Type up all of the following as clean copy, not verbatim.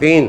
3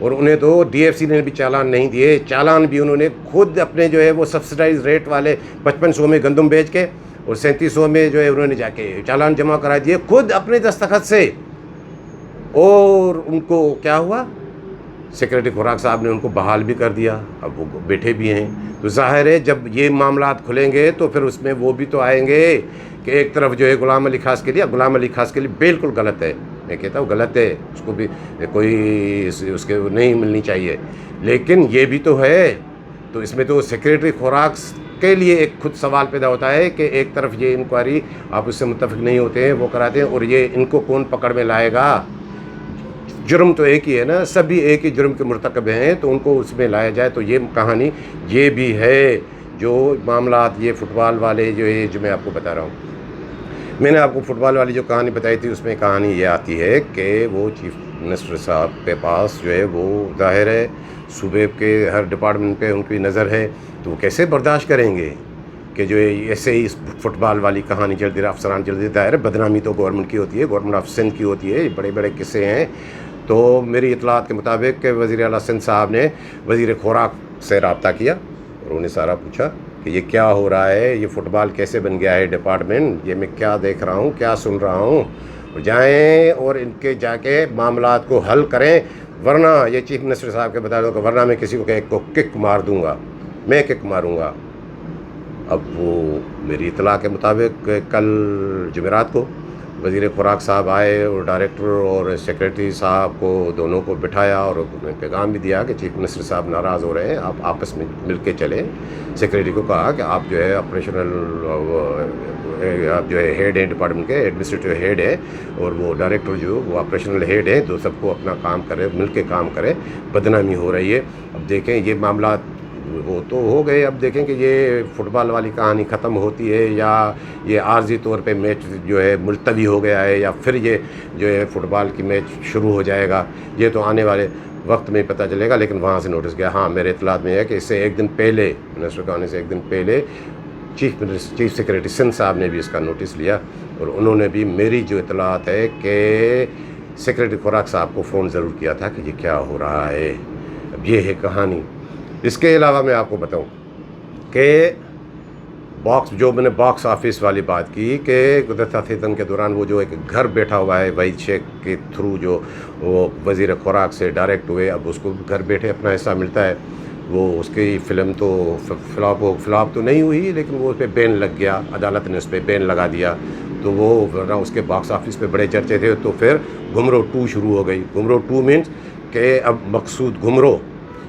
اور انہیں تو DFC نے بھی چالان نہیں دیے، چالان بھی انہوں نے خود اپنے جو ہے وہ سبسڈائز ریٹ والے 5500 میں گندم بیچ کے اور 3700 میں جو ہے انہوں نے جا کے چالان جمع کرا دیے خود اپنے دستخط سے. اور ان کو کیا ہوا، سیکریٹری خوراک صاحب نے ان کو بحال بھی کر دیا، اب وہ بیٹھے بھی ہیں. تو ظاہر ہے جب یہ معاملات کھلیں گے تو پھر اس میں وہ بھی تو آئیں گے کہ ایک طرف جو ہے غلام علی خاص کے لیے بالکل غلط ہے، میں کہتا ہوں غلط ہے، اس کو بھی کوئی اس کے نہیں ملنی چاہیے، لیکن یہ بھی تو ہے. تو اس میں تو سیکریٹری خوراک کے لیے ایک خود سوال پیدا ہوتا ہے کہ ایک طرف یہ انکوائری آپ اس سے متفق نہیں ہوتے ہیں، وہ کراتے ہیں، اور یہ ان کو کون پکڑ میں لائے گا؟ جرم تو ایک ہی ہے نا، سبھی ایک ہی جرم کے مرتکب ہیں، تو ان کو اس میں لایا جائے. تو یہ کہانی یہ بھی ہے جو معاملات یہ فٹ بال والے جو میں آپ کو بتا رہا ہوں. میں نے آپ کو فٹ بال والی جو کہانی بتائی تھی اس میں کہانی یہ آتی ہے کہ وہ چیف منسٹر صاحب کے پاس جو ہے وہ ظاہر ہے صوبے کے ہر ڈپارٹمنٹ پہ ان کی نظر ہے، تو وہ کیسے برداشت کریں گے کہ جو ایسے ہی فٹ بال والی کہانی چلتی رہے، افسران چلتی، ظاہر ہے بدنامی تو گورنمنٹ کی ہوتی ہے، گورنمنٹ آف سندھ کی ہوتی ہے، بڑے بڑے قصے ہیں. تو میری اطلاعات کے مطابق کہ وزیر اعلیٰ سندھ صاحب نے وزیر خوراک سے رابطہ کیا اور انہیں سارا پوچھا کہ یہ کیا ہو رہا ہے، یہ فٹ بال کیسے بن گیا ہے ڈپارٹمنٹ، یہ میں کیا دیکھ رہا ہوں، کیا سن رہا ہوں. جائیں اور ان کے جا کے معاملات کو حل کریں، ورنہ یہ چیف منسٹر صاحب کے بتا دو کہ ورنہ میں کسی کو ایک کو کک مار دوں گا، میں کک ماروں گا. اب وہ میری اطلاع کے مطابق کل جمعرات کو وزیر خوراک صاحب آئے اور ڈائریکٹر اور سیکریٹری صاحب کو دونوں کو بٹھایا اور انہیں پیغام بھی دیا کہ چیف منسٹر صاحب ناراض ہو رہے ہیں، آپ آپس میں مل کے چلیں. سیکریٹری کو کہا کہ آپ جو ہے آپریشنل آپ جو ہے ہیڈ ہیں ڈپارٹمنٹ کے، ایڈمنسٹریٹو ہیڈ ہے، اور وہ ڈائریکٹر جو وہ آپریشنل ہیڈ ہیں، تو سب کو اپنا کام کرے، مل کے کام کرے. بدنامی ہو رہی ہے. اب دیکھیں یہ معاملات وہ تو ہو گئے، اب دیکھیں کہ یہ فٹ بال والی کہانی ختم ہوتی ہے یا یہ عارضی طور پہ میچ جو ہے ملتوی ہو گیا ہے، یا پھر یہ جو ہے فٹ بال کی میچ شروع ہو جائے گا. یہ تو آنے والے وقت میں پتہ چلے گا. لیکن وہاں سے نوٹس گیا، ہاں میرے اطلاعات میں ہے کہ اس سے ایک دن پہلے، منسٹر کا آنے سے ایک دن پہلے چیف سیکریٹری سندھ صاحب نے بھی اس کا نوٹس لیا، اور انہوں نے بھی میری جو اطلاعات ہے کہ سیکریٹری خوراک صاحب کو فون ضرور کیا تھا کہ یہ کیا ہو رہا ہے. اب یہ ہے کہانی. اس کے علاوہ میں آپ کو بتاؤں کہ جو میں نے باکس آفس والی بات کی کہ گزشتہ سیزن کے دوران وہ جو ایک گھر بیٹھا ہوا ہے وحید شیخ کے تھرو جو وہ وزیر خوراک سے ڈائریکٹ ہوئے، اب اس کو گھر بیٹھے اپنا حصہ ملتا ہے. وہ اس کی فلم تو فلاپ تو نہیں ہوئی، لیکن وہ اس پہ بین لگ گیا، عدالت نے اس پہ بین لگا دیا. تو وہ اس کے باکس آفس پہ بڑے چرچے تھے. تو پھر گھمرو 2 شروع ہو گئی. گھمرو 2 مینس کہ اب مقصود گھمرو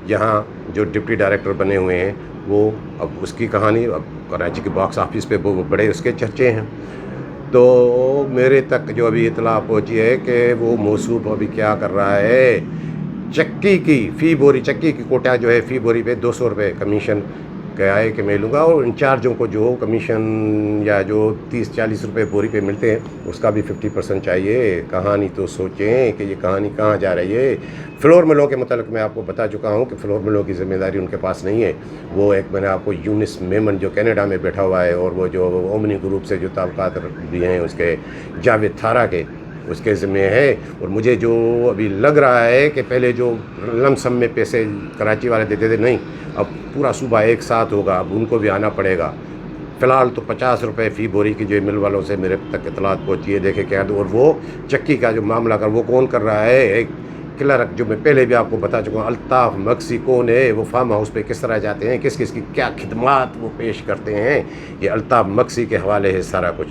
یہاں جو ڈپٹی ڈائریکٹر بنے ہوئے ہیں، وہ اب اس کی کہانی اب کراچی کے باکس آفس پہ وہ بڑے اس کے چرچے ہیں. تو میرے تک جو ابھی اطلاع پہنچی ہے کہ وہ موصوف ابھی کیا کر رہا ہے، چکی کی فی بوری، چکی کی کوٹا جو ہے فی بوری پہ 200 روپے کمیشن کیا ہے کہ میں لوں گا، اور انچارجوں کو جو کمیشن یا جو 30-40 روپے بوری پہ ملتے ہیں اس کا بھی 50% چاہیے. کہانی تو سوچیں کہ یہ کہانی کہاں جا رہی ہے. فلور ملوں کے متعلق میں آپ کو بتا چکا ہوں کہ فلور ملوں کی ذمہ داری ان کے پاس نہیں ہے. وہ ایک میں نے آپ کو یونس میمن جو کینیڈا میں بیٹھا ہوا ہے، اور وہ جو اومنی گروپ سے جو تعلقات بھی ہیں اس کے جاوید تھارا کے، اس کے ذمہ ہے. اور مجھے جو ابھی لگ رہا ہے کہ پہلے جو لم سم میں پیسے کراچی والے دیتے تھے، نہیں، اب پورا صوبہ ایک ساتھ ہوگا، اب ان کو بھی آنا پڑے گا. فی الحال تو 50 روپے فی بوری کی جو مل والوں سے میرے تک اطلاعات پہنچی ہے، دیکھے کیا. اور وہ چکی کا جو معاملہ وہ کون کر رہا ہے، ایک کلرک جو میں پہلے بھی آپ کو بتا چکا ہوں، الطاف مکسی کون ہے، وہ فارم ہاؤس پہ کس طرح جاتے ہیں، کس کی کیا خدمات وہ پیش کرتے ہیں، یہ الطاف مکسی کے حوالے ہے سارا کچھ.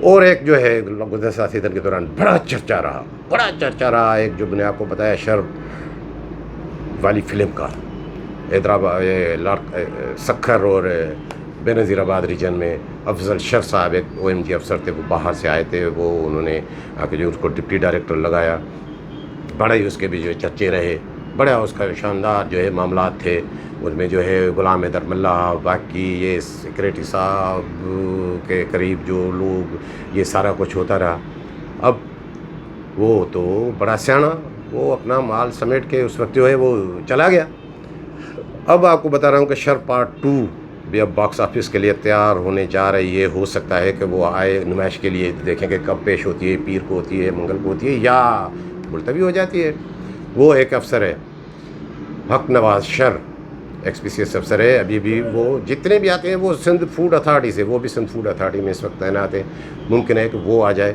اور ایک جو ہے گزشتہ سیزن کے دوران بڑا چرچا رہا ایک جو میں نے آپ کو بتایا شرب والی فلم کا، حیدرآباد سکھر اور بے نظیر آباد ریجن میں افضل شر صاحب ایک OMG افسر تھے، وہ باہر سے آئے تھے. وہ انہوں نے آ کے جو اس کو ڈپٹی ڈائریکٹر لگایا، بڑے ہی اس کے بھی جو چرچے رہے، بڑا اس کا شاندار جو ہے معاملات تھے. اس میں جو ہے غلام حیدر ملا، باقی یہ سیکریٹری صاحب کے قریب جو لوگ، یہ سارا کچھ ہوتا رہا. اب وہ تو بڑا سیانا، وہ اپنا مال سمیٹ کے اس وقت جو ہے وہ چلا گیا. اب آپ کو بتا رہا ہوں کہ شر پارٹ 2 بھی اب باکس آفس کے لیے تیار ہونے جا رہی ہے. ہو سکتا ہے کہ وہ آئے نمائش کے لیے، دیکھیں کہ کب پیش ہوتی ہے، پیر کو ہوتی ہے، منگل کو ہوتی ہے، یا ملتوی ہو جاتی ہے. وہ ایک افسر ہے حق نواز شر XPCS افسر ہے. ابھی بھی وہ جتنے بھی آتے ہیں وہ سندھ فوڈ اتھارٹی سے، وہ بھی سندھ فوڈ اتھارٹی میں اس وقت تعینات ہیں. ممکن ہے کہ وہ آ جائے.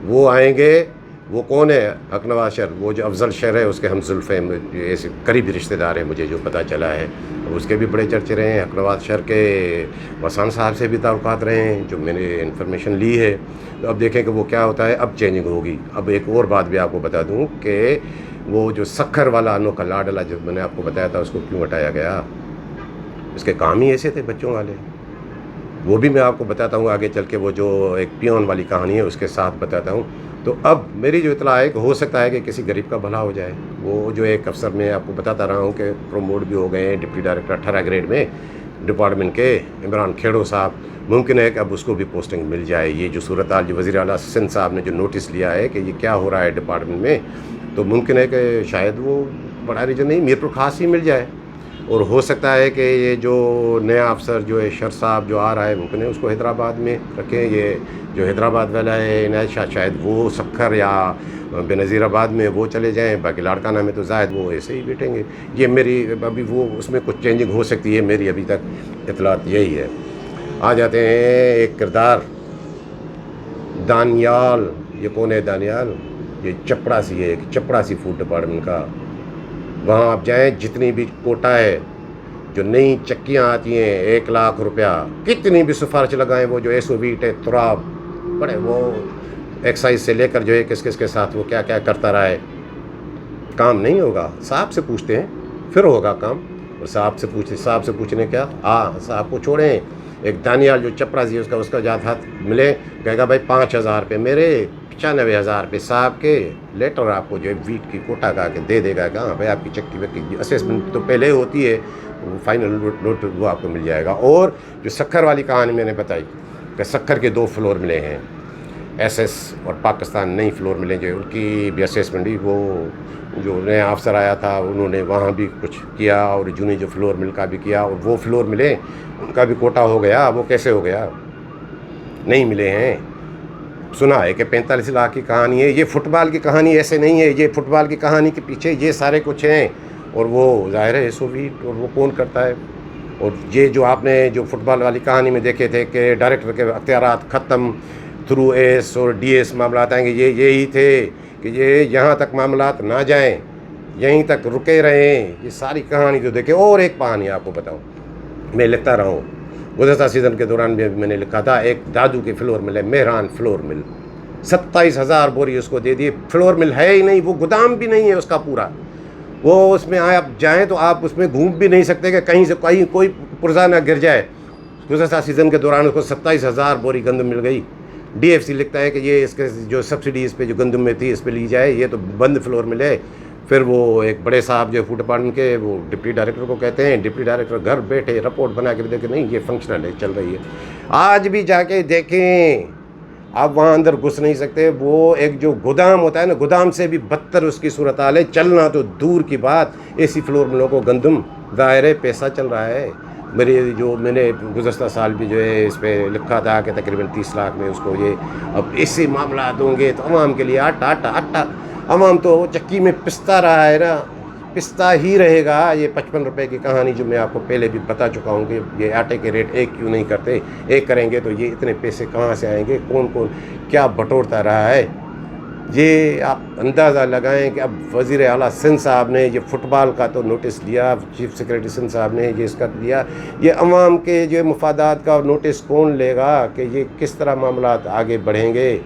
وہ آئیں گے. وہ کون ہے حق نواز شر؟ وہ جو افضل شر ہے اس کے ہم زلف ہیں، ایسے قریبی رشتہ دار ہیں مجھے جو پتہ چلا ہے. اس کے بھی بڑے چرچے رہے ہیں. حق نواز شر کے وسان صاحب سے بھی تعلقات رہے ہیں جو میں نے انفارمیشن لی ہے. تو اب دیکھیں کہ وہ کیا ہوتا ہے. اب چینجنگ ہوگی. اب ایک اور بات بھی آپ کو بتا دوں کہ وہ جو سکھر والا انوکھا لاڈلا جو میں نے آپ کو بتایا تھا اس کو کیوں ہٹایا گیا. اس کے کام ہی ایسے تھے بچوں والے. وہ بھی میں آپ کو بتاتا ہوں آگے چل کے. وہ جو ایک پیون والی کہانی ہے اس کے ساتھ بتاتا ہوں. تو اب میری جو اطلاع ہے کہ ہو سکتا ہے کہ کسی غریب کا بھلا ہو جائے. وہ جو ایک افسر میں آپ کو بتاتا رہا ہوں کہ پروموٹ بھی ہو گئے ہیں ڈپٹی ڈائریکٹر 18 گریڈ میں ڈپارٹمنٹ کے، عمران کھیڑو صاحب. ممکن ہے کہ اب اس کو بھی پوسٹنگ مل جائے. یہ جو صورتحال جو وزیر اعلیٰ سندھ صاحب نے جو نوٹس لیا ہے کہ یہ کیا ہو رہا ہے ڈپارٹمنٹ میں، تو ممکن ہے کہ شاید وہ بڑا ریجن نہیں میرپور خاص ہی مل جائے. اور ہو سکتا ہے کہ یہ جو نیا افسر جو ہے شر صاحب جو آ رہا ہے ممکن ہے اس کو حیدرآباد میں رکھیں. یہ جو حیدرآباد والا ہے عنایت شاہ شاید وہ سکھر یا بے نظیر آباد میں وہ چلے جائیں. باقی لاڑکانہ میں تو زائد وہ ایسے ہی بیٹھیں گے. یہ میری ابھی وہ اس میں کچھ چینجنگ ہو سکتی ہے. میری ابھی تک اطلاعات یہی ہے. آ جاتے ہیں ایک کردار دانیال. یہ کون ہے دانیال؟ یہ چپڑاسی ہے، ایک چپڑاسی فوڈ ڈپارٹمنٹ کا. وہاں آپ جائیں جتنی بھی کوٹا ہے جو نئی چکیاں آتی ہیں 1 لاکھ روپیہ، کتنی بھی سفارش لگائیں. وہ جو ایسو ویٹ ہے تراب بڑے وہ ایکسائز سے لے کر جو ہے کس کس کے ساتھ وہ کیا کیا کرتا رہا ہے. کام نہیں ہوگا. صاحب سے پوچھتے ہیں پھر ہوگا کام. اور صاحب سے پوچھنے کیا صاحب کو چھوڑیں. ایک دانیال جو چپڑاسی ہے اس کا جات ہاتھ ملے کہے گا بھائی 5,000 روپے میرے، 95,000 روپے صاحب کے. لیٹر آپ کو جو ہے ویٹ کی کوٹا کا کے دے دے گا کہ ہاں بھائی آپ کی چکی وکی اسیسمنٹ تو پہلے ہوتی ہے، فائنل نوٹ وہ آپ کو مل جائے گا. اور جو سکھر والی کہانی میں نے بتائی کہ سکھر کے 2 فلور ملے ہیں، SS اور پاکستان نئی فلور ملیں جو ان کی بھی اسیسمنٹ ہی. وہ جو نیا افسر آیا تھا انہوں نے وہاں بھی کچھ کیا اور جونی جو فلور مل کا بھی کیا اور وہ فلور ملے ان کا بھی کوٹا ہو گیا. وہ کیسے ہو گیا؟ نہیں ملے ہیں. سنا ہے کہ 45 لاکھ کی کہانی ہے. یہ فٹ بال کی کہانی ایسے نہیں ہے. یہ فٹ بال کی کہانی کے پیچھے یہ سارے کچھ ہیں. اور وہ ظاہر ہے سوویٹ اور وہ کون کرتا ہے. اور یہ جو آپ نے جو فٹ بال والی کہانی میں دیکھے تھے کہ ڈائریکٹر کے اختیارات ختم تھرو ایس اور DS معاملات آئیں گے، یہی تھے کہ یہ یہاں تک معاملات نہ جائیں، یہیں تک رکے رہیں. یہ ساری کہانی جو دیکھے. اور ایک کہانی آپ کو بتاؤں، میں لکھتا رہا ہوں گزشتہ سیزن کے دوران بھی میں نے لکھا تھا. ایک دادو کے فلور مل ہے، مہران فلور مل، 27,000 بوری اس کو دے دیے. فلور مل ہے ہی نہیں، وہ گودام بھی نہیں ہے اس کا پورا. وہ اس میں آپ جائیں تو آپ اس میں گھوم بھی نہیں سکتے کہ کہیں سے کوئی پرزہ نہ گر جائے. گزشتہ سیزن کے دوران اس کو 27,000 بوری گندم مل گئی. DFC لکھتا ہے کہ یہ اس کے جو سبسڈی اس پہ جو گندم میں تھی اس پہ لی جائے. یہ تو بند فلور ملے. پھر وہ ایک بڑے صاحب جو فوڈ ڈپارٹمنٹ کے وہ ڈپٹی ڈائریکٹر کو کہتے ہیں، ڈپٹی ڈائریکٹر گھر بیٹھے رپورٹ بنا کے بھی دیکھیں نہیں یہ فنکشنل ہے، چل رہی ہے. آج بھی جا کے دیکھیں آپ وہاں اندر گھس نہیں سکتے. وہ ایک جو گودام ہوتا ہے نا، گودام سے بھی بدتر اس کی صورتحال ہے. چلنا تو دور کی بات. AC فلور ملوں کو گندم ظاہر ہے پیسہ چل رہا ہے. میں نے گزشتہ سال بھی جو ہے اس پہ لکھا تھا کہ تقریباً 30 لاکھ میں اس کو یہ اب ایسے معاملات ہوں گے تو عوام کے لیے آٹا. عوام تو چکی میں پستا رہا ہے نا، پستا ہی رہے گا. یہ 55 روپے کی کہانی جو میں آپ کو پہلے بھی بتا چکا ہوں کہ یہ آٹے کے ریٹ ایک کیوں نہیں کرتے. ایک کریں گے تو یہ اتنے پیسے کہاں سے آئیں گے؟ کون کیا بٹورتا رہا ہے؟ یہ آپ اندازہ لگائیں کہ اب وزیر اعلیٰ سندھ صاحب نے یہ فٹ بال کا تو نوٹس دیا، چیف سیکریٹری سندھ صاحب نے یہ اس کا دیا. یہ عوام کے جو مفادات کا نوٹس کون لے گا کہ یہ کس طرح معاملات آگے بڑھیں گے؟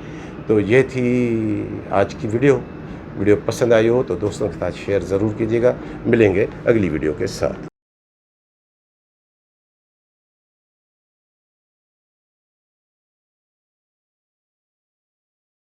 تو یہ تھی آج کی ویڈیو پسند آئی ہو تو دوستوں کے ساتھ شیئر ضرور کیجیے گا. ملیں گے اگلی ویڈیو کے ساتھ.